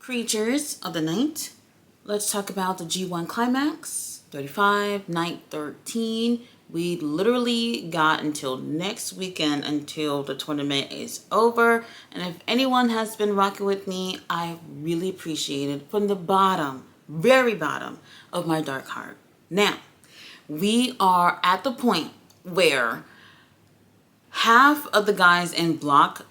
Creatures of the night. Let's talk about the G1 Climax 35, night 13. We literally got until next weekend until the tournament is over. And if anyone has been rocking with me, I really appreciate it from the bottom, very bottom of my dark heart. Now, we are at the point where half of the guys in Block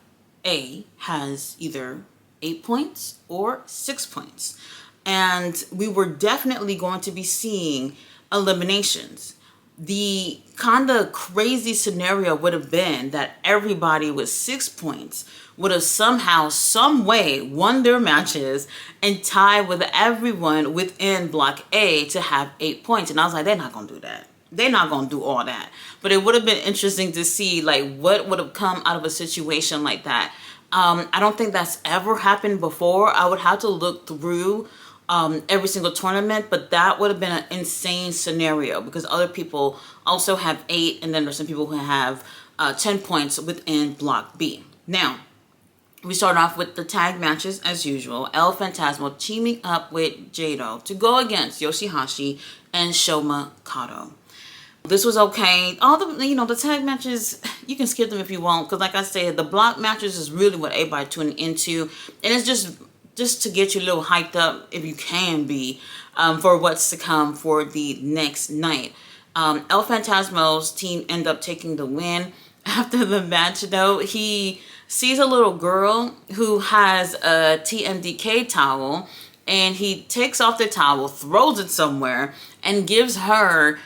A has either 8 points or 6 points. And we were definitely going to be seeing eliminations. The kind of crazy scenario would have been that everybody with 6 points would have somehow, some way won their matches and tied with everyone within Block A to have 8 points. And I was like, they're not going to do that. They're not going to do all that. But it would have been interesting to see like what would have come out of a situation like that. I don't think that's ever happened before. I would have to look through every single tournament, but that would have been an insane scenario because other people also have 8, and then there's some people who have 10 points within Block B. Now, we start off with the tag matches as usual. El Phantasmo teaming up with Jado to go against Yoshihashi and Shoma Kato. This was okay. All the, the tag matches, you can skip them if you want. Because like I said, the block matches is really what everybody tuning into. And it's just to get you a little hyped up, if you can be, for what's to come for the next night. El Phantasmo's team end up taking the win. After the match, though, he sees a little girl who has a TMDK towel. And he takes off the towel, throws it somewhere, and gives her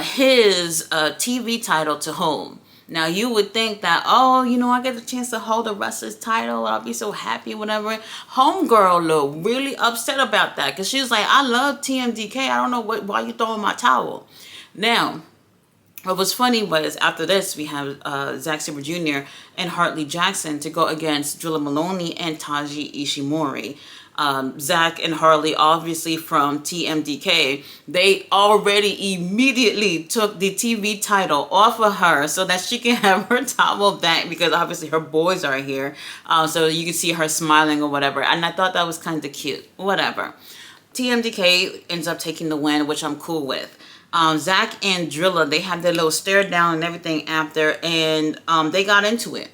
his TV title to hold. Now you would think that, oh, I get the chance to hold the wrestler's title, I'll be so happy, whatever. Homegirl looked really upset about that because she was like, I love TMDK. I don't know why you throwing my towel. Now, what was funny was after this, we have Zack Sabre Jr. and Hartley Jackson to go against Drilla Maloney and Taji Ishimori. Zach and Harley, obviously from TMDK, they already immediately took the TV title off of her so that she can have her towel back because obviously her boys are here. So you can see her smiling or whatever. And I thought that was kind of cute. Whatever. TMDK ends up taking the win, which I'm cool with. Zach and Drilla, they had their little stare down and everything after, and they got into it.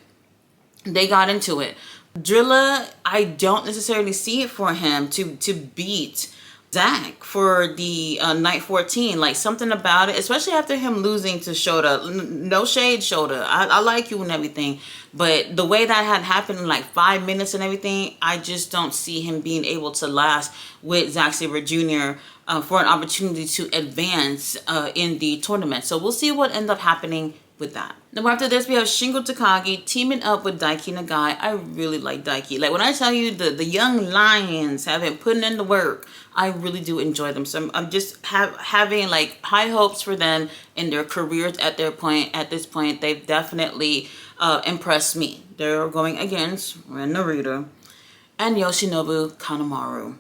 Drilla, I don't necessarily see it for him to beat Zach for the night 14. Like something about it, especially after him losing to Shota. No shade, Shota. I like you and everything. But the way that had happened in like 5 minutes and everything, I just don't see him being able to last with Zack Sabre Jr. For an opportunity to advance in the tournament. So we'll see what ends up happening with that. Now after this, we have Shingo Takagi teaming up with Daiki Nagai. I really like Daiki. Like when I tell you the young lions have been putting in the work, I really do enjoy them. So I'm just having like high hopes for them in their careers at this point. They've definitely impressed me. They're going against Ren Narita and Yoshinobu Kanemaru.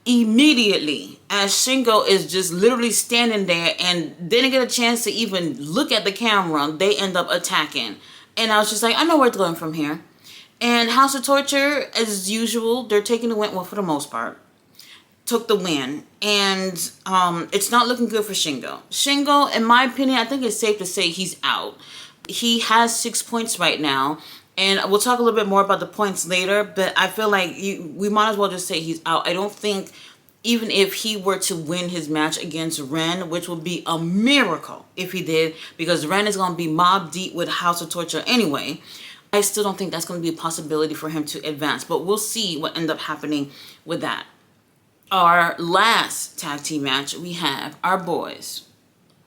Immediately, as Shingo is just literally standing there and didn't get a chance to even look at the camera, they end up attacking. And I was just like, I know where it's going from here. And House of Torture, as usual, they're taking the win, well, for the most part, took the win. And it's not looking good for Shingo. Shingo, in my opinion, I think it's safe to say he's out. He has 6 points right now. And we'll talk a little bit more about the points later, but I feel like we might as well just say he's out. I don't think even if he were to win his match against Ren, which would be a miracle if he did, because Ren is going to be mob deep with House of Torture anyway, I still don't think that's going to be a possibility for him to advance. But we'll see what ends up happening with that. Our last tag team match, we have our boys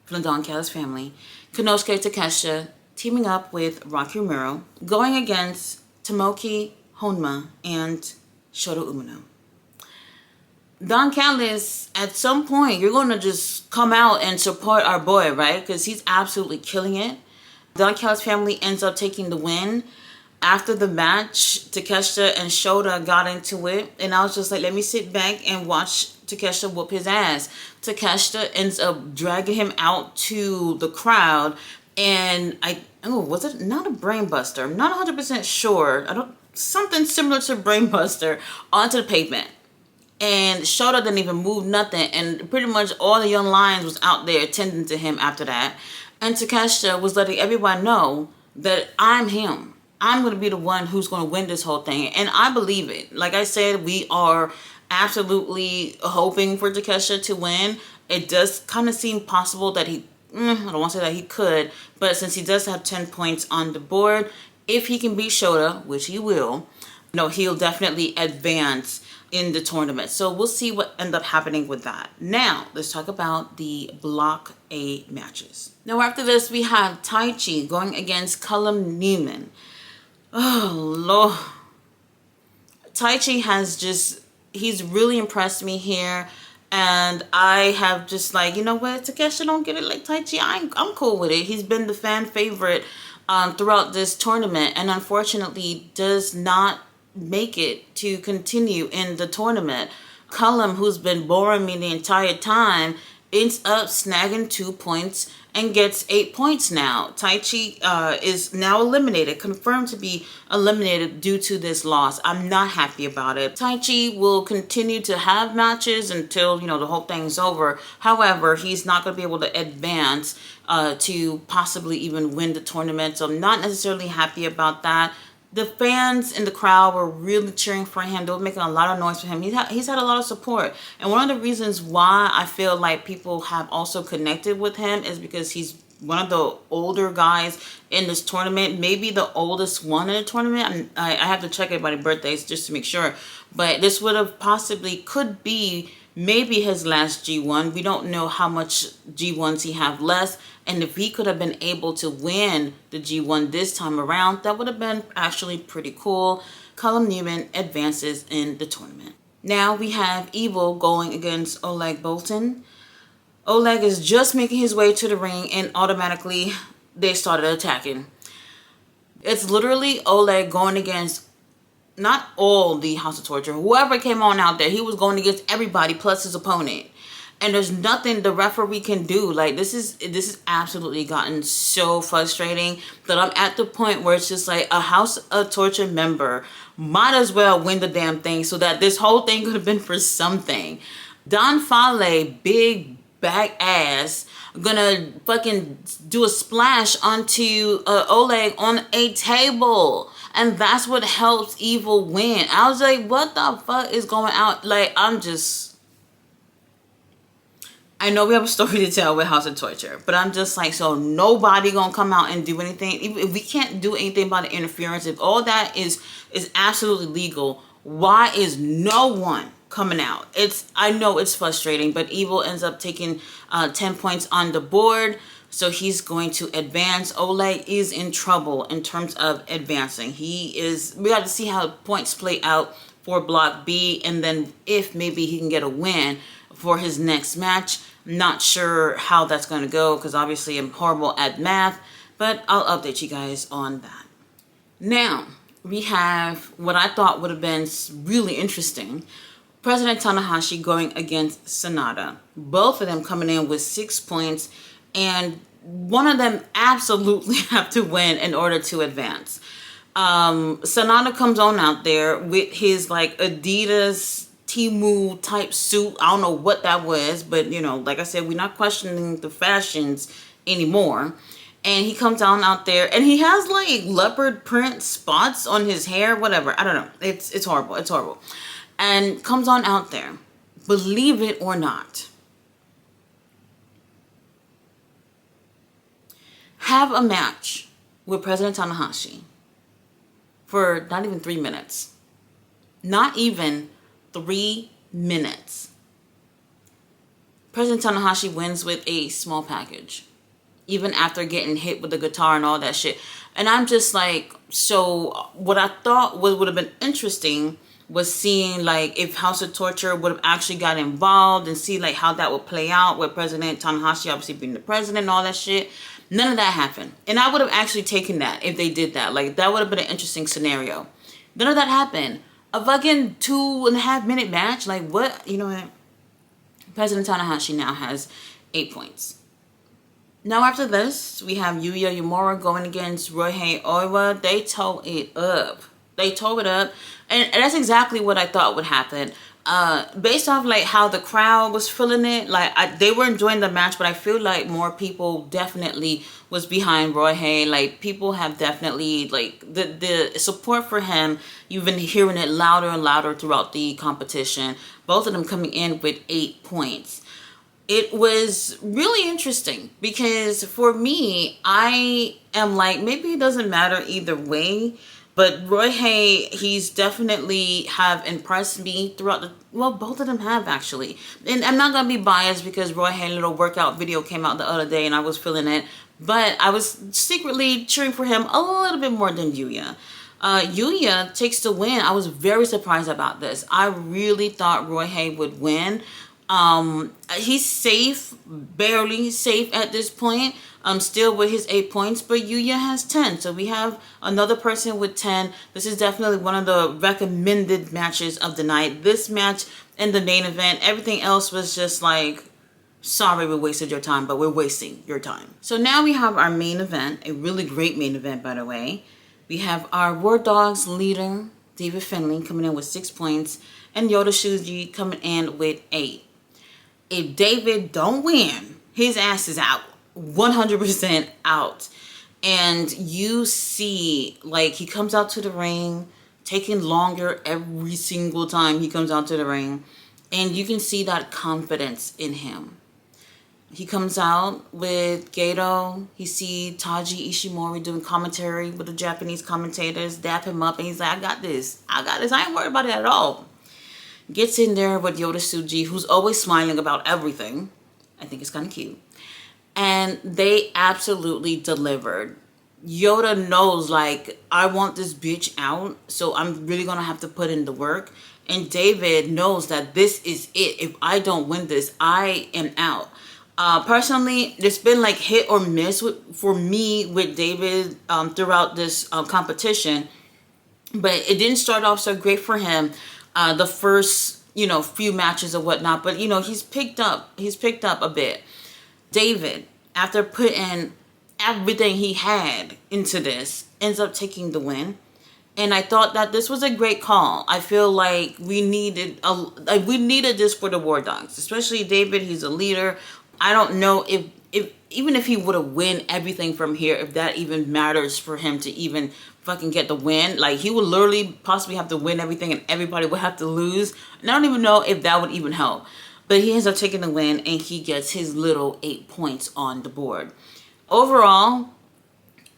from the Don Callis family, Konosuke Takeshita, teaming up with Rocky Romero, going against Tomoki Honma and Shota Umino. Don Callis, at some point, you're going to just come out and support our boy, right? Because he's absolutely killing it. Don Callis family ends up taking the win. After the match, Takeshita and Shota got into it. And I was just like, let me sit back and watch Takeshita whoop his ass. Takeshita ends up dragging him out to the crowd. And was it not a brainbuster? I'm not 100% sure. Something similar to brainbuster onto the pavement. And Shota didn't even move nothing. And pretty much all the young lions was out there attending to him after that. And Takeshita was letting everyone know that I'm him. I'm going to be the one who's going to win this whole thing. And I believe it. Like I said, we are absolutely hoping for Takeshita to win. It does kind of seem possible that I don't want to say that he could, but since he does have 10 points on the board, if he can beat Shota, which he will, he'll definitely advance in the tournament. So we'll see what ends up happening with that. Now, let's talk about the Block A matches. Now, after this, we have Taichi going against Cullum Newman. Oh, Lord. Taichi he's really impressed me here. And I have just like, you know what, Takeshi don't get it like Taichi. I'm cool with it. He's been the fan favorite throughout this tournament, and unfortunately does not make it to continue in the tournament. Cullum, who's been boring me the entire time, ends up snagging 2 points and gets 8 points now. Taichi is now eliminated, confirmed to be eliminated due to this loss. I'm not happy about it. Taichi will continue to have matches until, the whole thing's over. However, he's not going to be able to advance to possibly even win the tournament. So I'm not necessarily happy about that. The fans in the crowd were really cheering for him. They were making a lot of noise for him. He's had a lot of support. And one of the reasons why I feel like people have also connected with him is because he's one of the older guys in this tournament. Maybe the oldest one in the tournament. I have to check everybody's birthdays just to make sure. But this could be maybe his last G1. We don't know how much G1s he have left. And if he could have been able to win the G1 this time around, that would have been actually pretty cool. Cullum Newman advances in the tournament. Now we have Evil going against Oleg Bolton. Oleg is just making his way to the ring and automatically they started attacking. It's literally Oleg going against not all the House of Torture. Whoever came on out there, he was going against everybody plus his opponent. And there's nothing the referee can do. Like, this is absolutely gotten so frustrating that I'm at the point where it's just like a House of Torture member might as well win the damn thing so that this whole thing could have been for something. Don Fale, big back ass, gonna fucking do a splash onto Oleg on a table. And that's what helps Evil win. I was like, what the fuck is going on? Like, I know we have a story to tell with House of Torture, but I'm just like, so nobody gonna come out and do anything? If we can't do anything about the interference, if all that is absolutely legal, why is no one coming out? I know it's frustrating, but Evil ends up taking 10 points on the board, so he's going to advance. Oleg is in trouble in terms of advancing. We got to see how points play out for Block B, and then if maybe he can get a win for his next match. Not sure how that's going to go because obviously I'm horrible at math, but I'll update you guys on that. Now, we have what I thought would have been really interesting. President Tanahashi going against Sanada. Both of them coming in with 6 points, and one of them absolutely have to win in order to advance. Sanada comes on out there with his like Adidas Temu type suit. I don't know what that was, but like I said, we're not questioning the fashions anymore. And he comes down out there and he has like leopard print spots on his hair, whatever. I don't know. It's horrible. It's horrible. And comes on out there. Believe it or not, have a match with President Tanahashi for not even 3 minutes. Not even 3 minutes. President Tanahashi wins with a small package, even after getting hit with the guitar and all that shit. And I'm just like, so what I thought would have been interesting was seeing like if House of Torture would have actually got involved and see like how that would play out with President Tanahashi obviously being the president and all that shit. None of that happened. And I would have actually taken that if they did that. Like, that would have been an interesting scenario. None of that happened. A fucking 2.5 minute match? Like, what? You know what? President Tanahashi now has 8 points. Now, after this, we have Yuya Uemura going against Ryohei Oiwa. They tore it up. They tore it up. And that's exactly what I thought would happen. Based off like how the crowd was feeling it, like they were enjoying the match, but I feel like more people definitely was behind Roy Hay. Like people have definitely like the support for him. You've been hearing it louder and louder throughout the competition. Both of them coming in with 8 points. It was really interesting because for me, I am like, maybe it doesn't matter either way. But Roy Hay, he's definitely have impressed me throughout the, well, both of them have actually. And I'm not going to be biased because Roy Hay little workout video came out the other day and I was feeling it. But I was secretly cheering for him a little bit more than Yuya. Yuya takes the win. I was very surprised about this. I really thought Roy Hay would win. He's safe, barely safe at this point. Still with his 8 points, but Yuya has 10. So we have another person with 10. This is definitely one of the recommended matches of the night. This match and the main event, everything else was just like, sorry we wasted your time, but we're wasting your time. So now we have our main event, a really great main event, by the way. We have our War Dogs leader, David Finley, coming in with 6 points, and Yoda Shuji coming in with 8. If David don't win, his ass is out. 100% out. And you see, like, he comes out to the ring, taking longer every single time he comes out to the ring. And you can see that confidence in him. He comes out with Gato. He see Taji Ishimori doing commentary with the Japanese commentators, dap him up, and he's like, I got this. I ain't worried about it at all. Gets in there with Yoda Tsuji, who's always smiling about everything. I think it's kind of cute. And they absolutely delivered. Yoda knows, like, I want this bitch out, so I'm really going to have to put in the work. And David knows that this is it. If I don't win this, I am out. Personally, it's been like hit or miss for me with David throughout this competition. But it didn't start off so great for him the first, few matches or whatnot. But, he's picked up a bit. David, after putting everything he had into this, ends up taking the win. And I thought that this was a great call. I feel like we needed this for the War Dogs, especially David. He's a leader. I don't know if even if he would have win everything from here, if that even matters for him to even fucking get the win. Like, he would literally possibly have to win everything and everybody would have to lose. And I don't even know if that would even help. But he ends up taking the win and he gets his little 8 points on the board. Overall,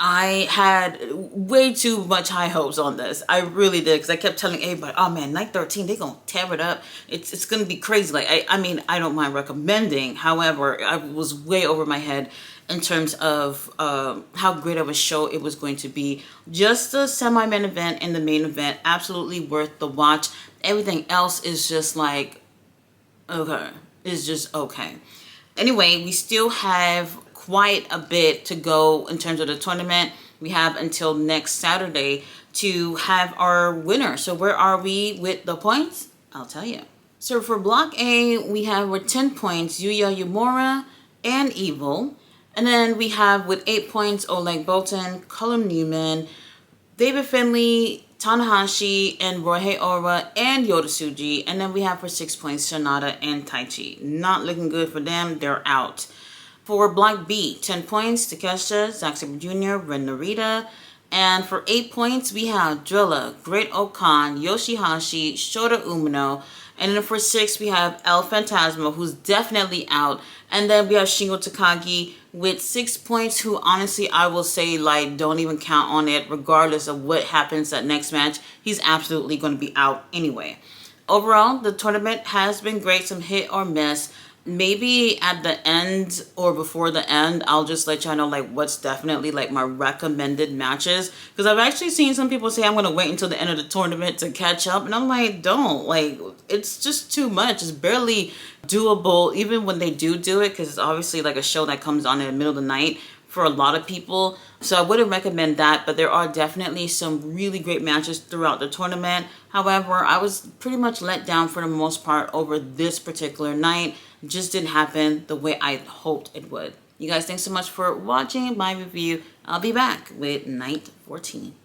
I had way too much high hopes on this. I really did, because I kept telling everybody, oh man, night 13, they're going to tear it up. It's going to be crazy. Like, I mean, I don't mind recommending. However, I was way over my head in terms of how great of a show it was going to be. Just the semi-main event and the main event, absolutely worth the watch. Everything else is just like, okay, it's just okay. Anyway, we still have quite a bit to go in terms of the tournament. We have until next Saturday to have our winner. So where are we with the points? I'll tell you. So for Block A, we have with 10 points Yuya Uemura and Evil. And then we have with 8 points Oleg Bolton, Cullum Newman, David Finley, Tanahashi, and Ryohei Oura, and Yoda Tsuji. And then we have for 6 points Sonata and Taichi. Not looking good for them. They're out. For Block B, 10 points, Takeshita, Zack Sabre Jr., Ren Narita. And for 8 points, we have Drilla, Great Okan, Yoshihashi, Shota Umino. And then for 6, we have El Phantasma, who's definitely out. And then we have Shingo Takagi with 6 points, who honestly, I will say, like, don't even count on it. Regardless of what happens at next match, he's absolutely going to be out anyway. Overall, the tournament has been great, some hit or miss. Maybe at the end or before the end, I'll just let y'all know like what's definitely like my recommended matches. Because I've actually seen some people say I'm going to wait until the end of the tournament to catch up. And I'm like, don't. Like, it's just too much. It's barely doable even when they do it. Because it's obviously like a show that comes on in the middle of the night for a lot of people. So I wouldn't recommend that. But there are definitely some really great matches throughout the tournament. However, I was pretty much let down for the most part over this particular night. It just didn't happen the way I hoped it would. You guys, thanks so much for watching my review. I'll be back with night 14.